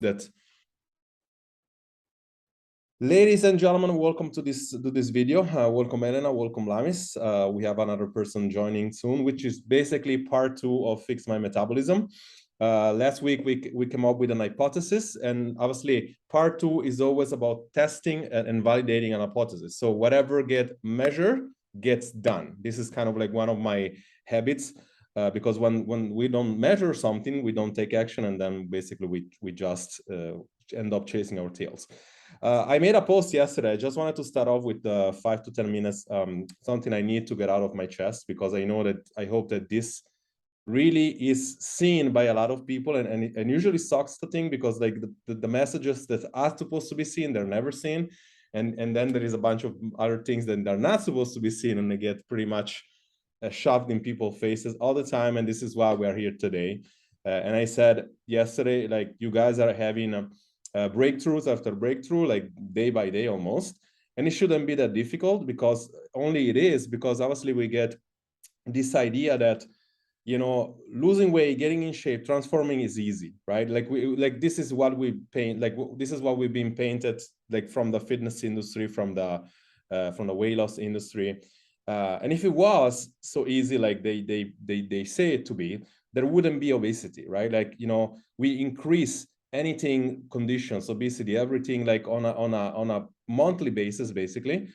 that. Ladies and gentlemen, welcome to this video. Welcome Elena, welcome Lamis. We have another person joining soon, which is basically part 2 of Fix My Metabolism. Last week we came up with an hypothesis, and obviously part 2 is always about testing and validating an hypothesis. So whatever gets measured gets done. This is kind of like one of my habits, because when we don't measure something, we don't take action, and then basically we just end up chasing our tails. I made a post yesterday. I just wanted to start off with 5 to 10 minutes, something I need to get out of my chest, because I know that I hope that this really is seen by a lot of people, and usually sucks to think, because like the messages that are supposed to be seen, they're never seen, and then there is a bunch of other things that they're not supposed to be seen, and they get pretty much shoved in people's faces all the time. And this is why we're here today. And I said yesterday, like, you guys are having breakthroughs after breakthrough, like day by day almost, and it shouldn't be that difficult, because only it is because obviously we get this idea that, you know, losing weight, getting in shape, transforming is easy, right? Like this is what we paint, like this is what we've been painted, like from the fitness industry, from the weight loss industry, and if it was so easy, like they say it to be, there wouldn't be obesity, right? Like, you know, we increase anything, conditions, obesity, everything, like on a monthly basis, basically.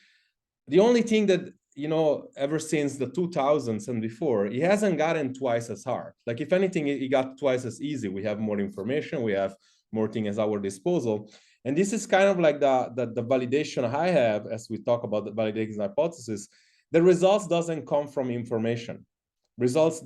The only thing that, you know, ever since the 2000s and before, it hasn't gotten twice as hard. Like, if anything, it got twice as easy. We have more information, we have more things at our disposal. And this is kind of like the validation I have as we talk about the validating hypothesis. The results doesn't come from information. Results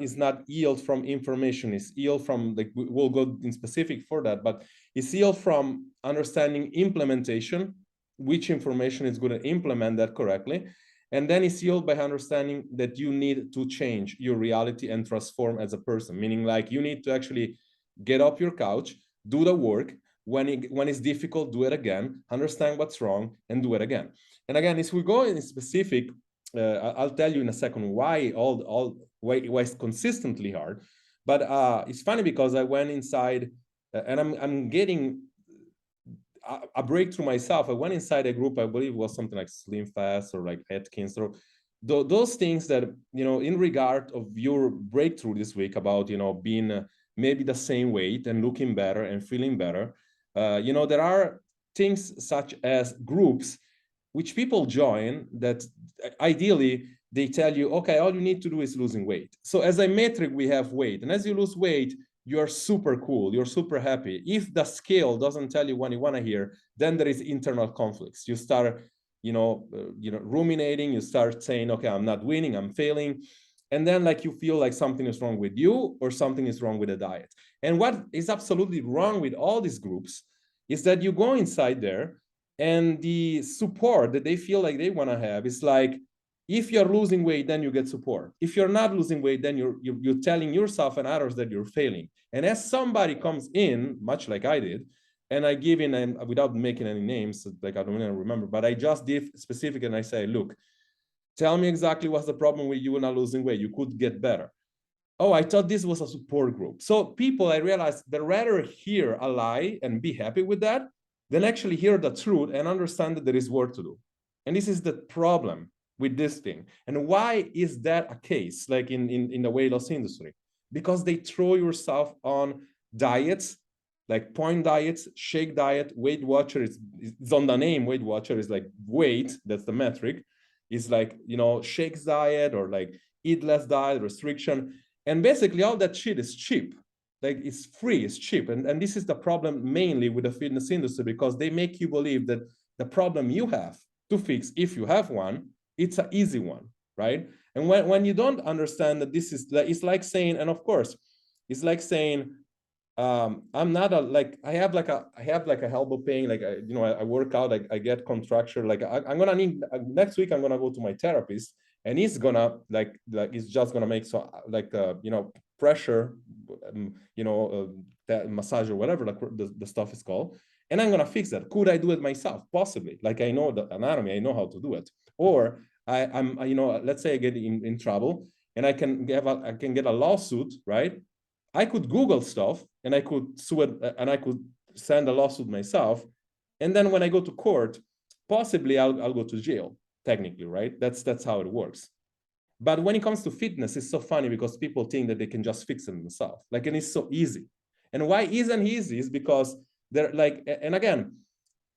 is not yield from information. It's yield from, like, we'll go in specific for that, but it's yield from understanding implementation, which information is going to implement that correctly. And then it's yield by understanding that you need to change your reality and transform as a person, meaning like you need to actually get up your couch, do the work. When it's difficult, do it again, understand what's wrong, and do it again. And again, as we go in specific, I'll tell you in a second why why it's consistently hard. But it's funny because I went inside, and I'm getting a breakthrough myself. I went inside a group, I believe it was something like Slim Fast or like Atkins, or those things that, you know, in regard of your breakthrough this week about, you know, being maybe the same weight and looking better and feeling better. You know, there are things such as groups which people join that ideally they tell you, okay, all you need to do is losing weight. So as a metric, we have weight. And as you lose weight, you're super cool, you're super happy. If the scale doesn't tell you what you want to hear, then there is internal conflicts. You start, ruminating, you start saying, okay, I'm not winning, I'm failing. And then like you feel like something is wrong with you or something is wrong with the diet. And what is absolutely wrong with all these groups is that you go inside there, and the support that they feel like they want to have is like, if you're losing weight, then you get support. If you're not losing weight, then you're telling yourself and others that you're failing. And as somebody comes in, much like I did, and I give in, and without making any names, like I don't even remember, but I just did specific, and I say, look, tell me exactly what's the problem with you not losing weight. You could get better. Oh, I thought this was a support group. So people, I realized, they'd rather hear a lie and be happy with that than actually hear the truth and understand that there is work to do. And this is the problem with this thing. And why is that a case, like in the weight loss industry? Because they throw yourself on diets, like point diets, shake diet, Weight Watcher. It's on the name. Weight Watcher is like weight, that's the metric. It's like, you know, shakes diet, or like eat less diet, restriction. And basically all that shit is cheap. Like, it's free, it's cheap. And this is the problem mainly with the fitness industry, because they make you believe that the problem you have to fix, if you have one, it's an easy one, right? And when you don't understand that this is, it's like saying, and of course, it's like saying, I'm not I have like a elbow pain, like, I work out, I get contracture, like I'm gonna need, next week I'm gonna go to my therapist, and he's gonna like it's just gonna make so pressure, that massage or whatever the stuff is called, and I'm gonna fix that. Could I do it myself? Possibly. Like, I know the anatomy, I know how to do it. Or I'm let's say I get in trouble, and I can get a lawsuit, right? I could Google stuff, and I could sue it, and I could send a lawsuit myself. And then when I go to court, possibly I'll go to jail, technically, right? That's how it works. But when it comes to fitness, it's so funny because people think that they can just fix it themselves. Like, and it's so easy. And why isn't easy is because they're like, and again,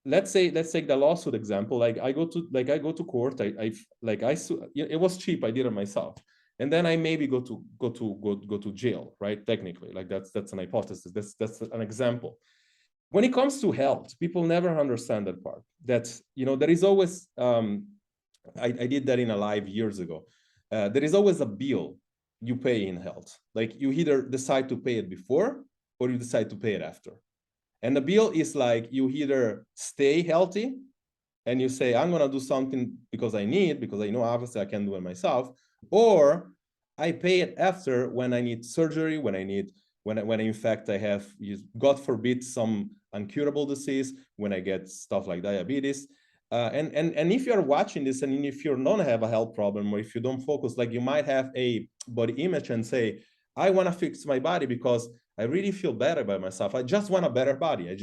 let's take the lawsuit example. Like I go to court. It was cheap. I did it myself. And then I maybe go to jail, right? Technically, like that's an hypothesis. That's an example. When it comes to health, people never understand that part. That, you know, there is always, I did that in a live years ago. There is always a bill you pay in health. Like you either decide to pay it before or you decide to pay it after. And the bill is like you either stay healthy and you say, I'm going to do something because I know obviously I can do it myself, or I pay it after when I need surgery, when in fact I have, God forbid, some incurable disease, when I get stuff like diabetes. And if you're watching this and if you don't have a health problem, or if you don't focus, like you might have a body image and say, I want to fix my body because I really feel better by myself. I just want a better body.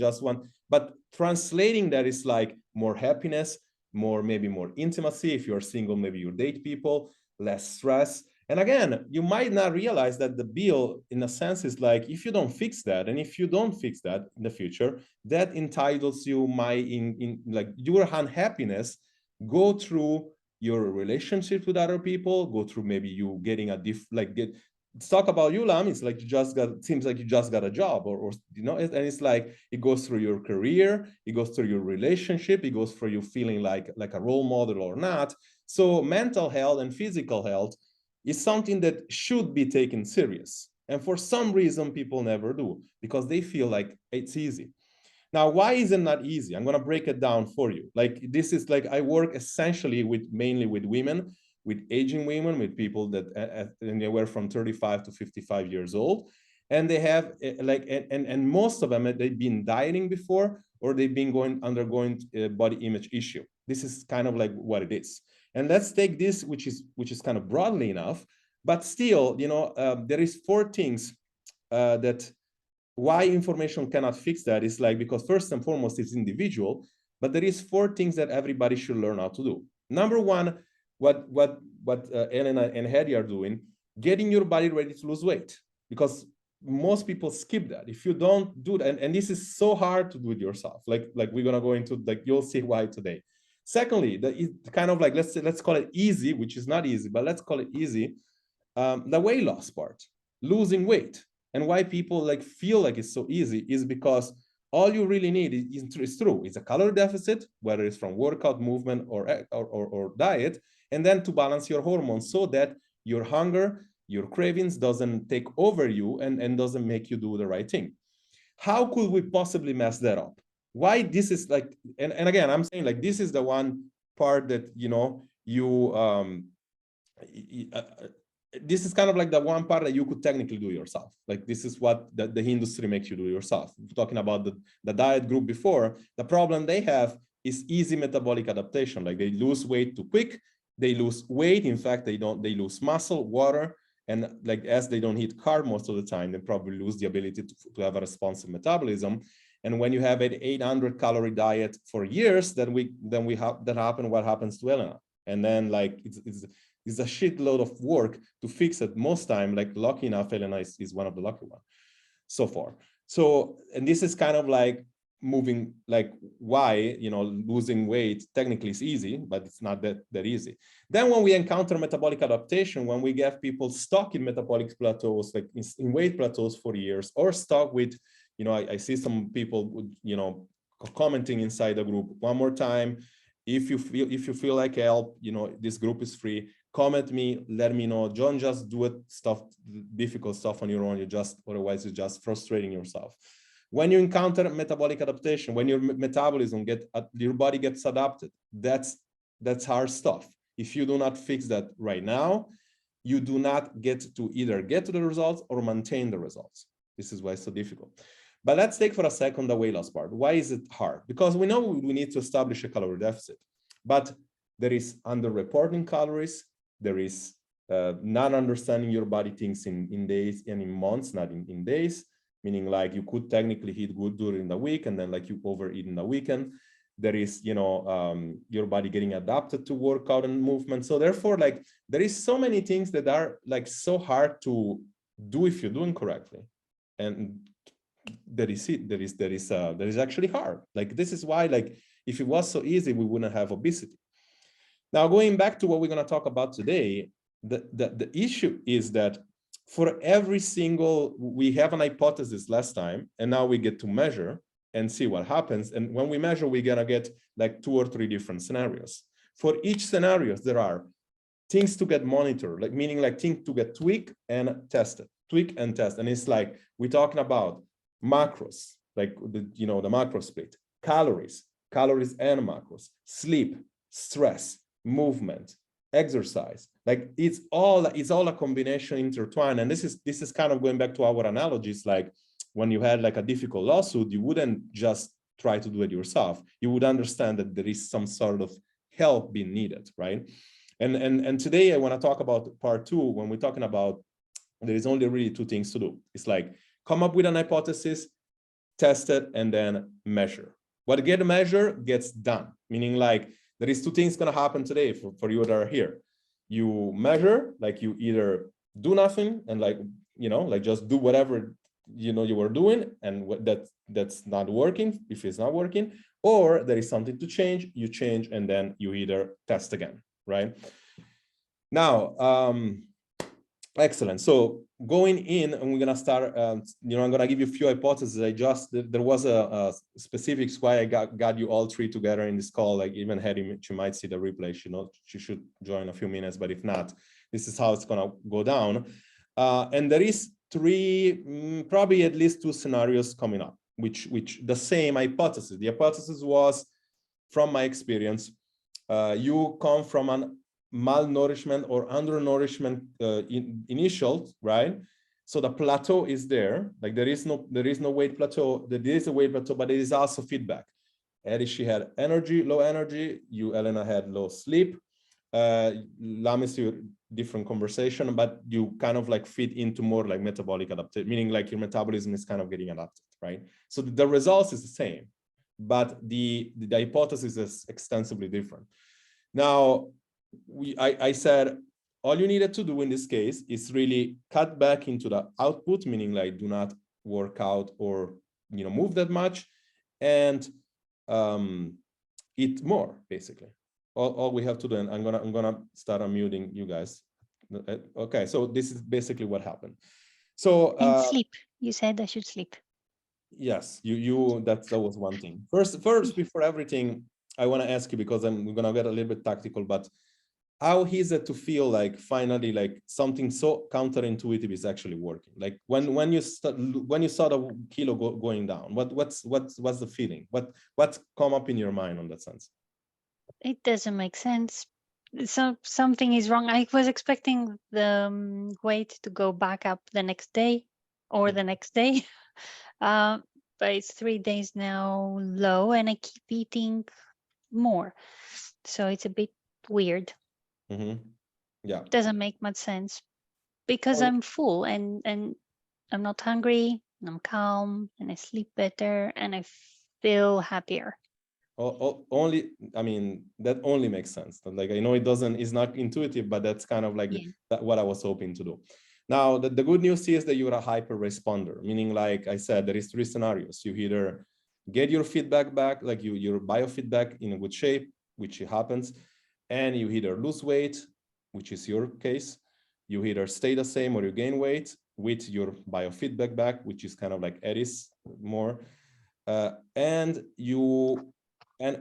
But translating that is like more happiness, maybe more intimacy. If you're single, maybe you date people, less stress. And again, you might not realize that the bill, in a sense, is like, if you don't fix that, and if you don't fix that in the future, that entitles you in like your unhappiness, go through your relationship with other people, go through maybe you getting let's talk about you, Lam. It's like seems like you just got a job, or you know, and it's like it goes through your career, it goes through your relationship, it goes through you feeling like a role model or not. So mental health and physical health is something that should be taken serious. And for some reason, people never do because they feel like it's easy. Now, why is it not easy? I'm going to break it down for you. Like, this is like, I work essentially mainly with women, with aging women, with people that anywhere from 35 to 55 years old. And they have and most of them, they've been dieting before, or they've been undergoing body image issue. This is kind of like what it is. And let's take this, which is kind of broadly enough, but still, you know, there is 4 things that why information cannot fix that is like, because first and foremost, it's individual, but there is 4 things that everybody should learn how to do. Number 1, what Elena and Addie are doing, getting your body ready to lose weight, because most people skip that. If you don't do that, and this is so hard to do it yourself, like we're gonna go into, like, you'll see why today. Secondly, the kind of like, let's call it easy, which is not easy, but let's call it easy. The weight loss part, losing weight. And why people like feel like it's so easy is because all you really need is true. It's a calorie deficit, whether it's from workout, movement, or diet, and then to balance your hormones so that your hunger, your cravings doesn't take over you and doesn't make you do the right thing. How could we possibly mess that up? Why this is like, and again, I'm saying like, this is the one part that, you know, this is kind of like the one part that you could technically do yourself. Like, this is what the industry makes you do yourself. Talking about the diet group before, the problem they have is easy metabolic adaptation. Like, they lose weight too quick. They lose weight. In fact, they lose muscle, water. And like, as they don't eat carb most of the time, they probably lose the ability to have a responsive metabolism. And when you have an 800 calorie diet for years, then we have that happen. What happens to Elena? And then like, it's a shitload of work to fix it most time. Like, lucky enough, Elena is one of the lucky ones so far. So, and this is kind of like moving, like, why, you know, losing weight technically is easy, but it's not that easy. Then when we encounter metabolic adaptation, when we get people stuck in metabolic plateaus, like in weight plateaus for years, or stuck with, you know, I see some people, you know, commenting inside the group, one more time, if you feel like help, you know, this group is free. Comment me, let me know. Don't just do it difficult stuff on your own. Otherwise you're just frustrating yourself. When you encounter metabolic adaptation, when your metabolism your body gets adapted, that's hard stuff. If you do not fix that right now, you do not get to either get to the results or maintain the results. This is why it's so difficult. But let's take for a second the weight loss part. Why is it hard? Because we know we need to establish a calorie deficit, but there is underreporting calories. There is not understanding your body thinks in days and in months, not in days. meaning like you could technically eat good during the week and then like you overeat in the weekend. There is, you know, your body getting adapted to workout and movement. So therefore, like there is so many things that are like so hard to do if you're doing correctly. And that is actually hard. Like this is why, like, if it was so easy, we wouldn't have obesity. Now, going back to what we're going to talk about today, the issue is that for every single, we have an hypothesis last time, and now we get to measure and see what happens. And when we measure, we're going to get like 2 or 3 different scenarios. For each scenario, there are things to get monitored, like meaning like things to get tweaked and tested, tweak and test. And it's like, we're talking about macros, like the macro split, calories and macros, sleep, stress, movement, exercise. Like it's all a combination intertwined. And this is kind of going back to our analogies. Like when you had like a difficult lawsuit, you wouldn't just try to do it yourself. You would understand that there is some sort of help being needed, right? And today I want to talk about part 2, when we're talking about there is only really 2 things to do. It's like come up with an hypothesis, test it, and then measure. What get measured gets done, meaning like there is 2 things going to happen today for you that are here. You measure, like you either do nothing and like, like just do whatever, you were doing, and that's not working, if it's not working, or there is something to change, you change, and then you either test again, right? Now, excellent. So going in, and we're going to start, I'm going to give you a few hypotheses. There was a specifics why I got you all 3 together in this call. Like even Addie, she might see the replay. She should join a few minutes, but if not, this is how it's going to go down. And there is 3, probably at least 2 scenarios coming up, which the same hypothesis. The hypothesis was, from my experience, you come from an malnourishment or undernourishment initial, right? So the plateau is there. Like there is no weight plateau. There is a weight plateau, but it is also feedback. Addie, she had low energy. You, Elena, had low sleep. Lamis, you different conversation, but you kind of like fit into more like metabolic adaptation, meaning like your metabolism is kind of getting adapted, right? So the results is the same, but the hypothesis is extensively different. Now, I said all you needed to do in this case is really cut back into the output, meaning like do not work out or move that much, and eat more, basically. All we have to do, and I'm gonna start unmuting you guys. Okay, so this is basically what happened. So and sleep. You said I should sleep. Yes, that was one thing. First, before everything, I want to ask you, because we're gonna get a little bit tactical, but how is it to feel like finally like something so counterintuitive is actually working? Like when you saw the kilo going down, what's the feeling? What's come up in your mind on that sense? It doesn't make sense. So something is wrong. I was expecting the weight to go back up the next day or the next day. But it's 3 days now low, and I keep eating more. So it's a bit weird. Yeah. Doesn't make much sense because I'm full and I'm not hungry, and I'm calm, and I sleep better, and I feel happier. Only, I mean, that only makes sense. Like, I know it's not intuitive, but that's kind of like what I was hoping to do. Now, the good news is that you're a hyper responder, meaning, like I said, there is 3 scenarios. You either get your feedback back, like your biofeedback in a good shape, which happens, and you either lose weight, which is your case, you either stay the same or you gain weight with your biofeedback back, which is kind of like Addie's more,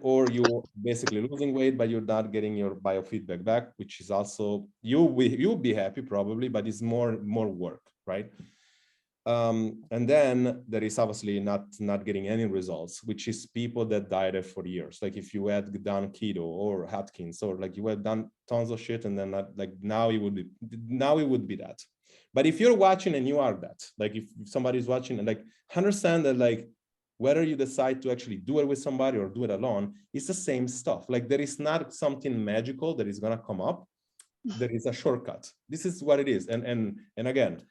or you're basically losing weight, but you're not getting your biofeedback back, which is also, you'll be happy probably, but it's more work, right? And then there is obviously not getting any results, which is people that dieted for years. Like if you had done keto or Atkins, or like you had done tons of shit, and then now it would be that. But if you're watching and you are that, like if somebody's watching and like understand that, like whether you decide to actually do it with somebody or do it alone, it's the same stuff. Like there is not something magical that is gonna come up. There is a shortcut. This is what it is. And again,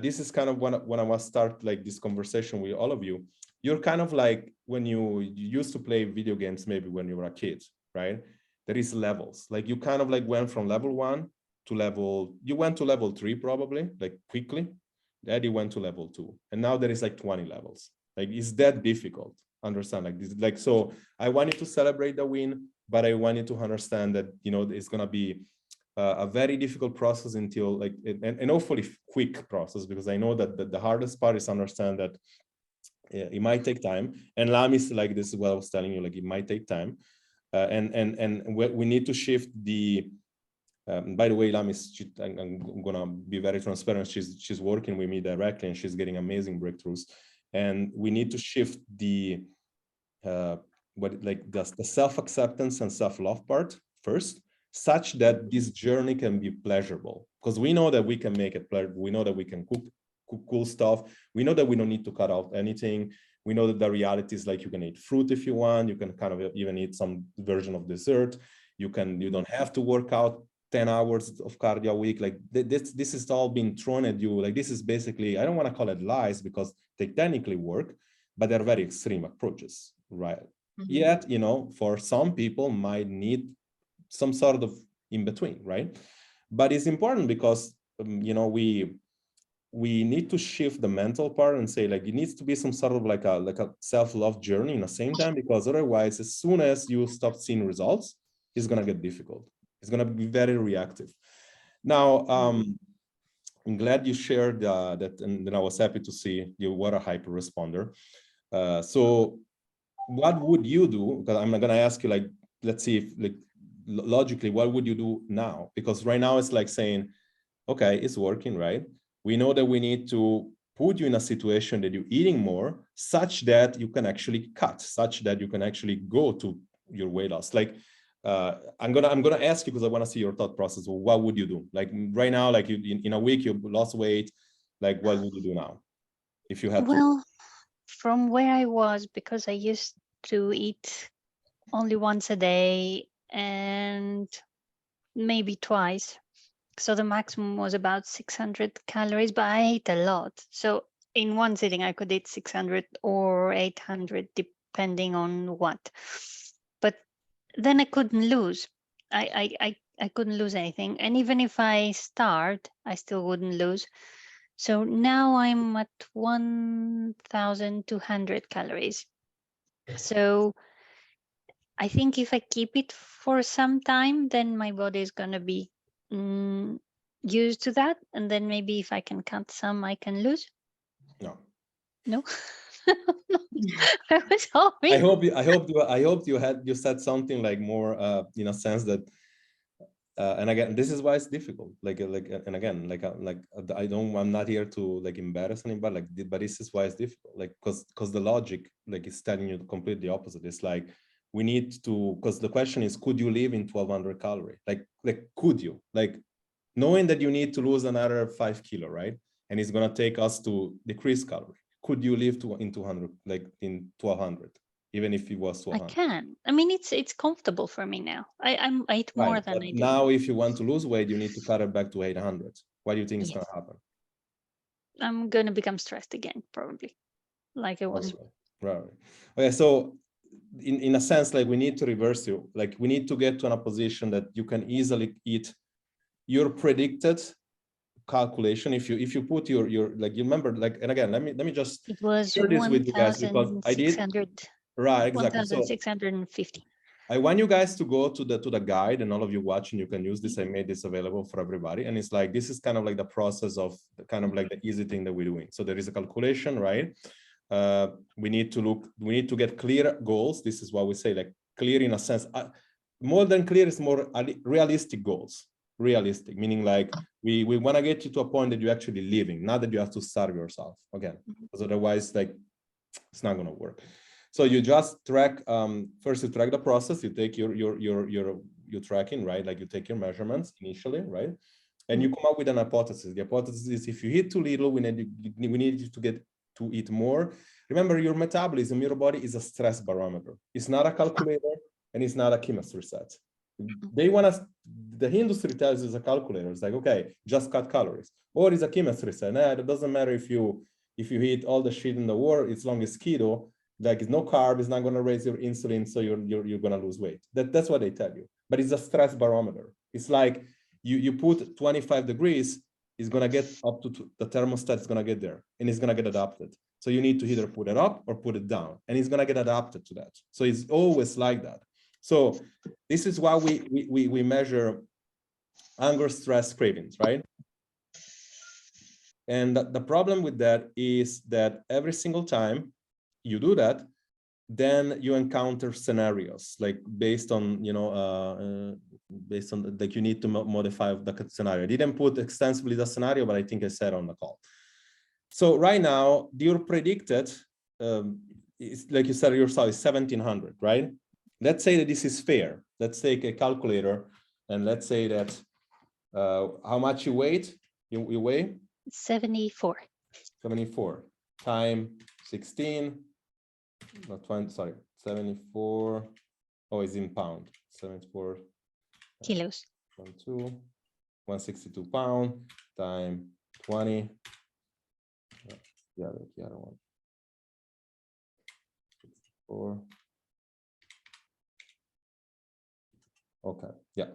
this is kind of when I was start like this conversation with all of you, you're kind of like when you used to play video games, maybe when you were a kid, right? There is levels, like you kind of like went from level 1 to you went to level 3 probably, like quickly. Eddie went to level 2, and now there is like 20 levels. Like, is that difficult? Understand, like this, like, so I wanted to celebrate the win, but I wanted to understand that, you know, it's gonna be a very difficult process until like, and hopefully quick process, because I know that the hardest part is understand that it might take time. And Lamis, like this is what I was telling you, like it might take time, and we need to shift the. By the way, Lamis, I'm gonna be very transparent. She's working with me directly, and she's getting amazing breakthroughs. And we need to shift the the self-acceptance and self-love part first, such that this journey can be pleasurable. Because we know that we can make it pleasurable. We know that we can cook cool stuff. We know that we don't need to cut out anything. We know that the reality is like you can eat fruit if you want. You can kind of even eat some version of dessert. You don't have to work out 10 hours of cardio a week. Like this is all being thrown at you. Like this is basically, I don't want to call it lies because they technically work, but they're very extreme approaches, right? Yet, you know, for some people might need some sort of in between, right? But it's important because, you know, we need to shift the mental part and say like it needs to be some sort of like a self-love journey in the same time, because otherwise, as soon as you stop seeing results, it's going to get difficult. It's going to be very reactive. Now, I'm glad you shared that, and I was happy to see you were a hyper responder. So what would you do? Because I'm not going to ask you, like, let's see if like logically, what would you do now? Because right now it's like saying, okay, it's working, right? We know that we need to put you in a situation that you're eating more such that you can actually cut, such that you can actually go to your weight loss. Like, I'm gonna ask you because I want to see your thought process. Well, what would you do? Like right now, like in a week you lost weight, like what would you do now if you had to? Well, from where I was, because I used to eat only once a day and maybe twice. So the maximum was about 600 calories, but I ate a lot. So in one sitting, I could eat 600 or 800, depending on what. But then I couldn't lose. I couldn't lose anything. And even if I start, I still wouldn't lose. So now I'm at 1,200 calories. So I think if I keep it for some time, then my body is going to be used to that. And then maybe if I can cut some, I can lose. No. No. I was hoping. I hope you said something like more in a sense that and again, this is why it's difficult. And again, I'm not here to like embarrass anybody, like, but this is why it's difficult. Like, because the logic like is telling you completely the opposite. It's like we need to, because the question is, could you live in 1,200 calories? Like could you, like, knowing that you need to lose another 5 kilo, right? And it's gonna take us to decrease calorie. Could you live in 200, like in 1,200? Even if it was 200. I can. I mean, it's comfortable for me now. I eat more right. than But I did. now, if you want to lose weight, you need to cut it back to 800. What do you think is going to happen? I'm going to become stressed again, probably, like I was. Right. Okay, so in a sense, like we need to reverse you. Like we need to get to a position that you can easily eat your predicted calculation. If you put your like, you remember, like, and again, let me just it was share this with you guys, because I did. Right, exactly. 1,650. I want you guys to go to the guide, and all of you watching, you can use this. I made this available for everybody. And it's like, this is kind of like the process of kind of like the easy thing that we're doing. So there is a calculation, right? We need to get clear goals. This is what we say, like clear in a sense, more than clear is more realistic goals. Realistic, meaning like we want to get you to a point that you're actually living, not that you have to starve yourself again, because otherwise, like, it's not going to work. So you just track, first you track the process, you take your tracking, right? Like you take your measurements initially, right? And you come up with an hypothesis. The hypothesis is, if you eat too little, we need you to get to eat more. Remember, your metabolism, your body is a stress barometer. It's not a calculator, and it's not a chemistry set. the industry tells you as a calculator, it's like, okay, just cut calories. Or is a chemistry said, nah, it doesn't matter if you eat all the shit in the world, as long as keto, like it's no carb, it's not going to raise your insulin, so you're going to lose weight. That's what they tell you. But it's a stress barometer. It's like you put 25 degrees, it's going to get up to the thermostat is going to get there, and it's going to get adapted. So you need to either put it up or put it down, and it's going to get adapted to that. So it's always like that. So this is why we measure hunger, stress, cravings, right? And the problem with that is that every single time you do that, then you encounter scenarios like based on, based on like you need to modify the scenario. I didn't put extensively the scenario, but I think I said on the call. So right now, your predicted, is, like you said yourself, is 1700, right? Let's say that this is fair. Let's take a calculator and let's say that how much you weigh? 74. 74 times 16, not 20, sorry, 74. Oh, it's in pound. 74 kilos. 162 pound times 20. The other one. 64. Okay, yeah.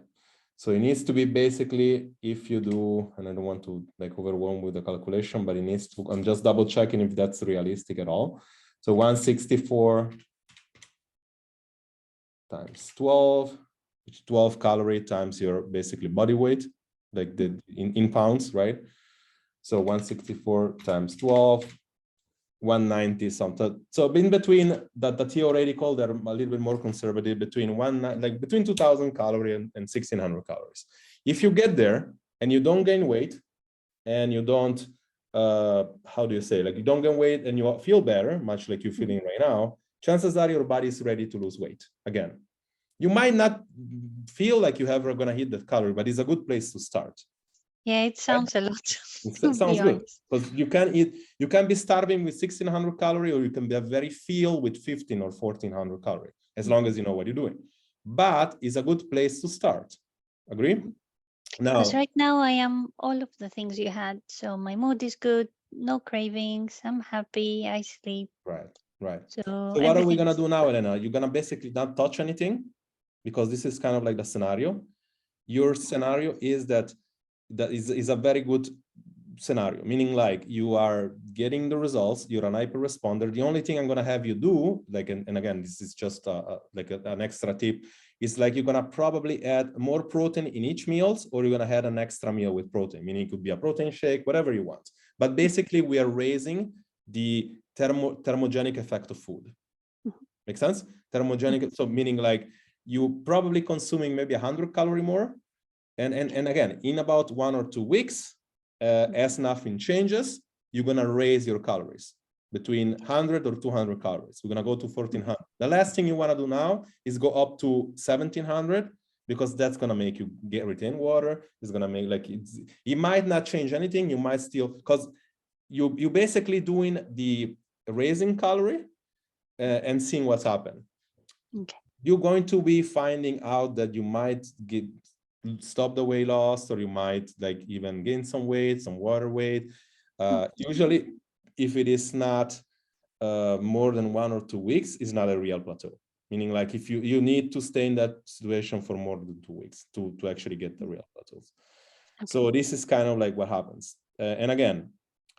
So it needs to be basically, if you do, and I don't want to like overwhelm with the calculation, but it needs to, I'm just double checking if that's realistic at all. So 164 times 12, which is 12 calorie times your basically body weight, like the in pounds, right? So 164 times 12, 190 something. So in between the theoretical, they're a little bit more conservative, between between 2000 calories and 1600 calories. If you get there and you don't gain weight and you don't, how do you say, like you don't gain weight and you feel better, much like you're feeling right now, chances are your body is ready to lose weight again. You might not feel like you're ever going to hit that calorie, but it's a good place to start. Yeah, it sounds a lot. It sounds good because you can eat, you can be starving with 1600 calories, or you can be very filled with 15 or 1400 calories, as long as you know what you're doing. But it's a good place to start. Agree? Now, because right now I am all of the things you had. So my mood is good, no cravings, I'm happy, I sleep. Right. So what are we gonna do now, Elena? You're gonna basically not touch anything, because this is kind of like the scenario. Your scenario is that is a very good scenario, meaning like you are getting the results, you're an hyper responder. The only thing I'm going to have you do, like, and again, this is just like an extra tip, is like you're going to probably add more protein in each meals, or you're going to add an extra meal with protein, meaning it could be a protein shake, whatever you want. But basically we are raising the thermogenic effect of food. Make sense? Thermogenic, so meaning like you probably consuming maybe 100 calories more. And again, in about 1 or 2 weeks, as nothing changes, you're going to raise your calories between 100 or 200 calories. We're going to go to 1400. The last thing you want to do now is go up to 1700, because that's going to make you retain water. It's going to make like it might not change anything. You might still, because you basically doing the raising calorie and seeing what's happened. Okay. You're going to be finding out that you might stop the weight loss, or you might like even gain some weight, some water weight. Usually, if it is not more than 1 or 2 weeks, it's not a real plateau. Meaning like if you need to stay in that situation for more than 2 weeks to actually get the real plateaus. Okay. So this is kind of like what happens. And again,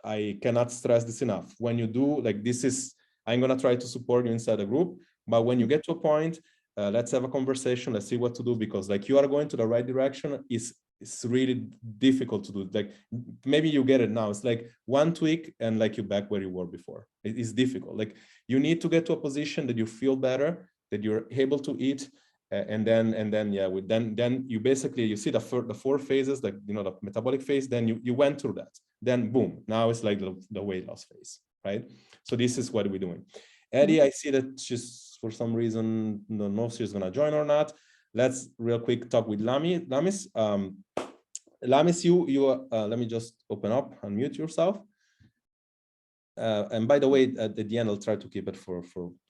I cannot stress this enough. When you do like this is, I'm going to try to support you inside the group, but when you get to a point, let's have a conversation. Let's see what to do, because like you are going to the right direction. It's really difficult to do. Like maybe you get it now. It's like 1 tweak and like you're back where you were before. It is difficult. Like you need to get to a position that you feel better, that you're able to eat, and then yeah, then you basically you see the 4 phases, like the metabolic phase. Then you went through that. Then boom, now it's like the weight loss phase, right? So this is what we're doing. Addie, I see that she's for some reason don't know if she's gonna join or not. Let's real quick talk with Lamis. Lamis, you let me just open up, unmute yourself. And by the way, at the end, I'll try to keep it for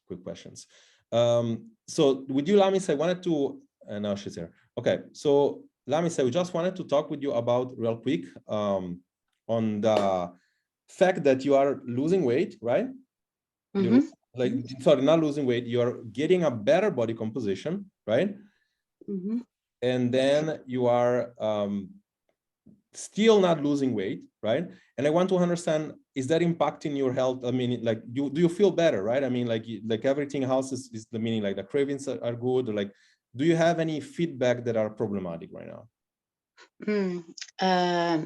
quick questions. So with you, Lamis, I wanted to, and now she's here. Okay, so Lamis, I just wanted to talk with you about real quick on the fact that you are losing weight, right? You're like, sorry, not losing weight. You're getting a better body composition, right? And then you are still not losing weight, right? And I want to understand, is that impacting your health? I mean, like, do you feel better, right? I mean, like everything else is the meaning, like the cravings are good, or like, do you have any feedback that are problematic right now?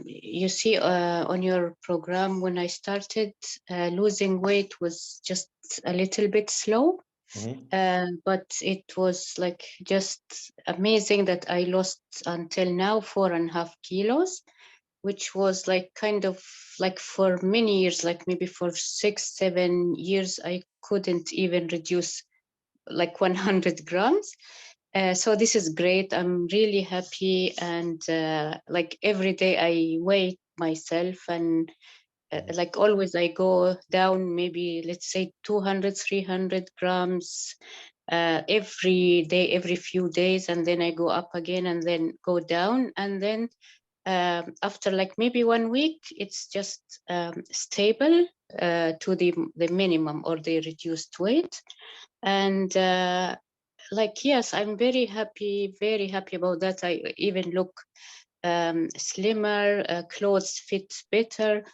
You see, on your program, when I started, losing weight was just a little bit slow. But it was like just amazing that I lost until now 4.5 kilos, which was like kind of like for many years, like maybe for 6-7 years, I couldn't even reduce like 100 grams. So this is great. I'm really happy, and like every day I weigh myself, and like always I go down maybe, let's say, 200-300 grams every day, every few days, and then I go up again and then go down, and then after like maybe 1 week it's just stable to the minimum or the reduced weight. And like, yes, I'm very happy about that. I even look slimmer, clothes fit better.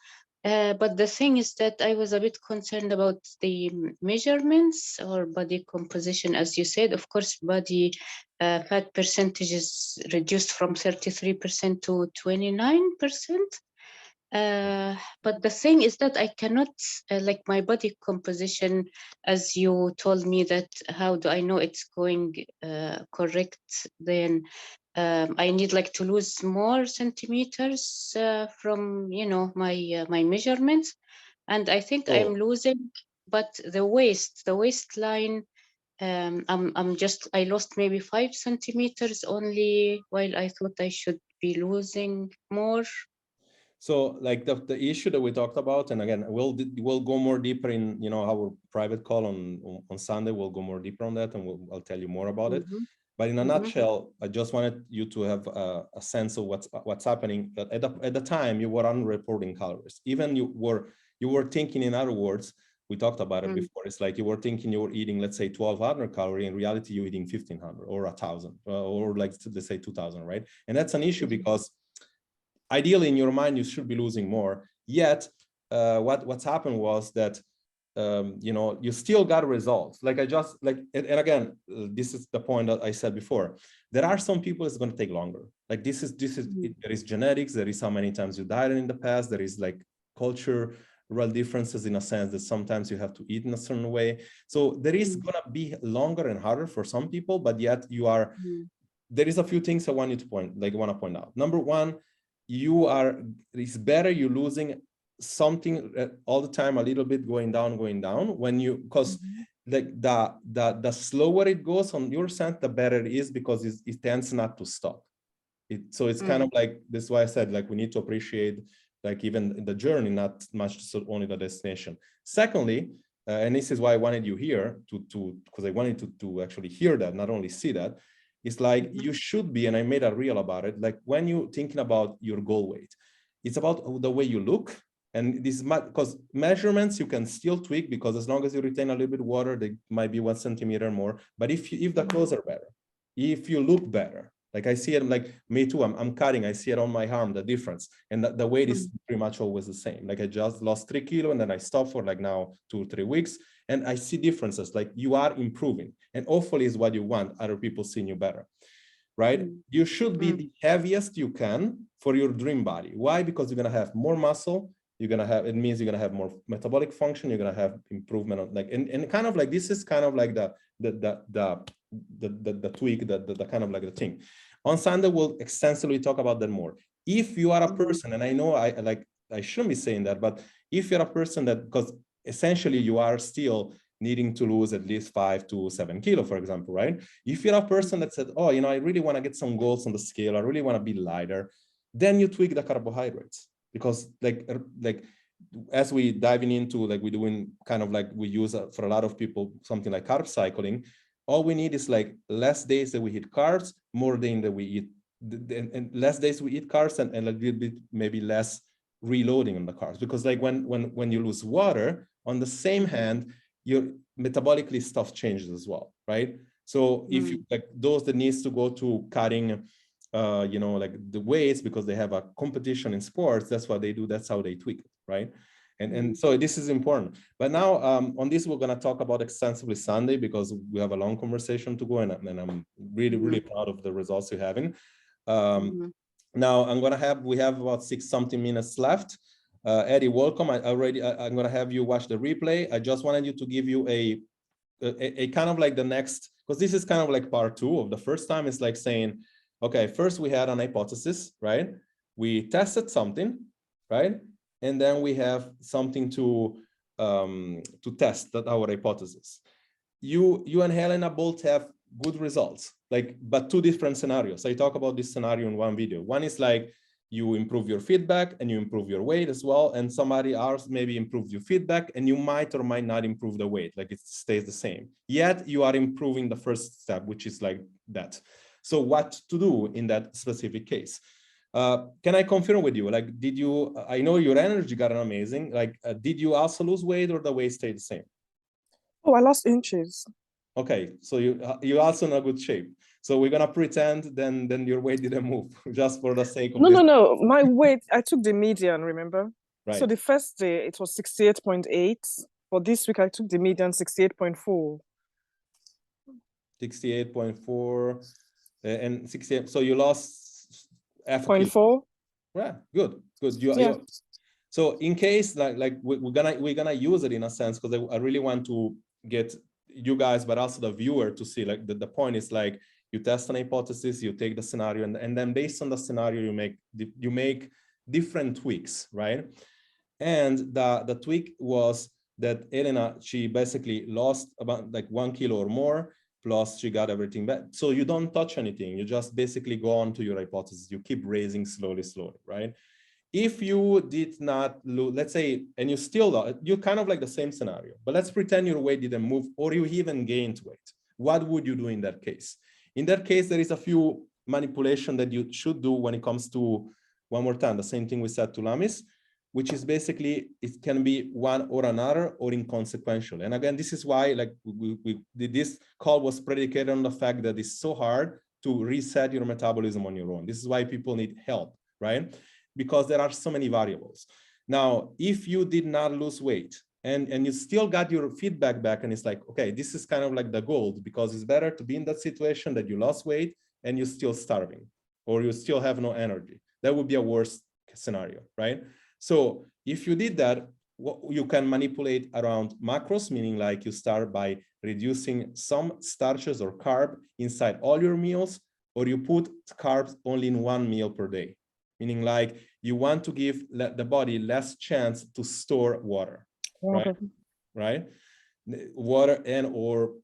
But the thing is that I was a bit concerned about the measurements or body composition, as you said. Of course, body fat percentage is reduced from 33% to 29%. But the thing is that I cannot, like my body composition, as you told me that, how do I know it's going correct? Then I need like to lose more centimeters from, you know, my measurements. And I think I'm losing, but the waistline, I lost maybe 5 centimeters only, while I thought I should be losing more. So like the issue that we talked about, and again, we'll go more deeper in, you know, our private call on Sunday. We'll go more deeper on that, and I'll tell you more about it. But in a nutshell, I just wanted you to have a sense of what's happening. At the time, you were unreporting calories. Even you were thinking, in other words, we talked about it before. It's like you were thinking you were eating, let's say, 1,200 calories. In reality, you're eating 1,500 or 1,000, or like, let's say 2,000, right? And that's an issue because ideally in your mind, you should be losing more. Yet what's happened was that, you know, you still got results. Like I just like, and again, this is the point that I said before. There are some people it's going to take longer. Like there is genetics. There is how many times you dieted in the past. There is like cultural differences in a sense that sometimes you have to eat in a certain way. So there is going to be longer and harder for some people, but yet you are, there is a few things I want you to want to point out. Number one, it's better you're losing something all the time, a little bit going down when you, because like the slower it goes on your sense, the better it is, because it tends not to stop. So it's kind of like, this is why I said, like, we need to appreciate like even the journey, not much only the destination. Secondly, and this is why I wanted you here because I wanted to actually hear that, not only see that. It's like you should be, and I made a reel about it, like when you're thinking about your goal weight, it's about the way you look. And this is because measurements you can still tweak, because as long as you retain a little bit of water, they might be 1 centimeter more. But if the clothes are better, if you look better, like I see it, like me too, I'm cutting, I see it on my arm, the difference. And the weight is pretty much always the same. Like I just lost 3 kilos and then I stopped for like now 2 or 3 weeks. And I see differences, like you are improving, and hopefully is what you want, other people seeing you better, right? You should be the heaviest you can for your dream body. Why? Because you're going to have more muscle. You're going to have, it means you're going to have more metabolic function. You're going to have improvement on like, and kind of like, this is kind of like the tweak, the kind of like the thing. On Sunday, we'll extensively talk about that more. If you are a person, and I know I shouldn't be saying that, but if you're a person that, because essentially you are still needing to lose at least 5 to 7 kilos, for example, right? If you're a person that said, oh, you know, I really want to get some goals on the scale, I really want to be lighter, then you tweak the carbohydrates. Because like as we diving into, like we're doing kind of like, we use for a lot of people, something like carb cycling, all we need is like less days that we hit carbs, more days that we eat and less days we eat carbs and a little bit maybe less reloading on the carbs, because like when you lose water, on the same hand, your metabolically stuff changes as well, right? So if you like those that needs to go to cutting you know, like the weights because they have a competition in sports, that's what they do, that's how they tweak it, right? And so this is important. But now on this, we're going to talk about extensively Sunday because we have a long conversation to go, and I'm really proud of the results you're having. Now we have about 6-something minutes left. Addie, welcome. I'm going to have you watch the replay. I just wanted you to give you a kind of like the next, because this is kind of like part 2 of the first time. It's like saying, okay, first we had an hypothesis, right? We tested something, right? And then we have something to test that our hypothesis. You and Helena both have good results, like, but 2 different scenarios. I talk about this scenario in one video. One is like you improve your feedback and you improve your weight as well. And somebody else maybe improves your feedback and you might or might not improve the weight, like it stays the same. Yet you are improving the first step, which is like that. So what to do in that specific case? Can I confirm with you, like, did you, I know your energy got amazing, like, did you also lose weight or the weight stayed the same? Oh, I lost inches. Okay, so you also in a good shape. So we're gonna pretend then your weight didn't move, just for the sake of this. No. My weight, I took the median, remember? Right. So the first day it was 68.8. For this week, I took the median 68.4. 68.4 and 68. So you lost half a kilo. 0.4. Yeah, good. So in case like we're gonna use it in a sense, because I really want to get you guys, but also the viewer to see, like, the point is like you test an hypothesis, you take the scenario, and then based on the scenario you make different tweaks, right? And the tweak was that Elena, she basically lost about like 1 kilo or more, plus she got everything back. So you don't touch anything, you just basically go on to your hypothesis, you keep raising slowly, right? If you did not lose, let's say, and you still, you kind of like the same scenario, but let's pretend your weight didn't move or you even gained weight. What would you do in that case? In that case, there is a few manipulation that you should do when it comes to, one more time, the same thing we said to Lamis, which is basically, it can be one or another or inconsequential. And again, this is why, like, this call was predicated on the fact that it's so hard to reset your metabolism on your own. This is why people need help, right? Because there are so many variables. Now, if you did not lose weight and you still got your feedback back, and it's like, okay, this is kind of like the gold, because it's better to be in that situation that you lost weight and you're still starving or you still have no energy. That would be a worst scenario, right? So if you did that, you can manipulate around macros, meaning like you start by reducing some starches or carb inside all your meals, or you put carbs only in 1 meal per day. Meaning like you want to give the body less chance to store water, right? Water and or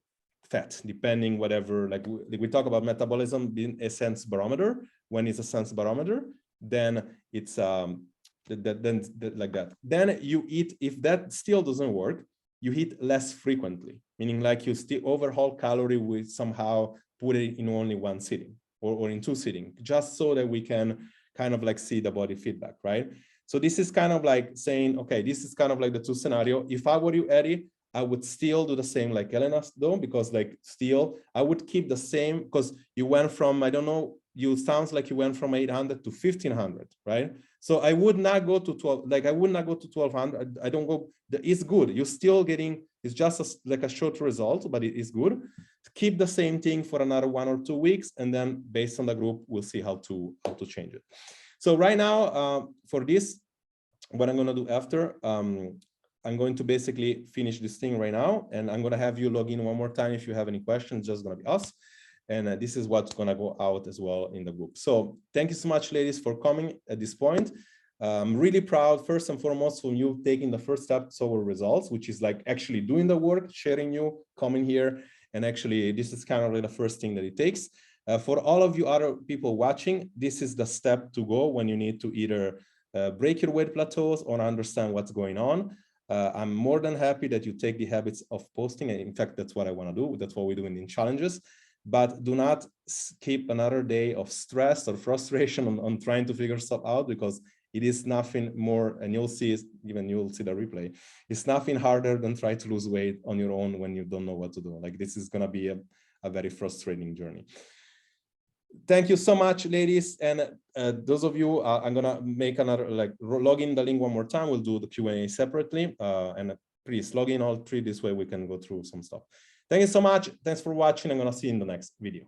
fat, depending whatever, like we talk about metabolism being a sense barometer. When it's a sense barometer, then it's like that. Then you eat, if that still doesn't work, you eat less frequently, meaning like you still overhaul calorie with somehow put it in only 1 sitting or in 2 sitting, just so that we can kind of like see the body feedback, right? So this is kind of like saying, okay, this is kind of like the 2 scenario. If I were you, Addie, I would still do the same like Elena though, because like still I would keep the same, because you went from, I don't know, you sounds like you went from 800 to 1500, right? So I would not go to 12, like I would not go to 1200. I don't go, it's good. You're still getting, it's just like a short result, but it is good. Keep the same thing for another 1 or 2 weeks. And then based on the group, we'll see how to change it. So right now for this, what I'm gonna do after, I'm going to basically finish this thing right now. And I'm gonna have you log in one more time. If you have any questions, just gonna be us. And this is what's gonna go out as well in the group. So thank you so much, ladies, for coming at this point. I'm really proud, first and foremost, from you taking the first step toward results, which is like actually doing the work, sharing you, coming here. And actually, this is kind of like the first thing that it takes. For all of you other people watching, this is the step to go when you need to either break your weight plateaus or understand what's going on. I'm more than happy that you take the habits of posting. And in fact, that's what I want to do. That's what we're doing in challenges. but do not skip another day of stress or frustration on trying to figure stuff out, because it is nothing more, and you'll see, even you'll see the replay, it's nothing harder than try to lose weight on your own when you don't know what to do. Like, this is gonna be a very frustrating journey. Thank you so much, ladies. And those of you, I'm gonna make another, like, log in the link one more time. We'll do the Q&A separately. And please log in all three, this way we can go through some stuff. Thank you so much. Thanks for watching. I'm gonna see you in the next video.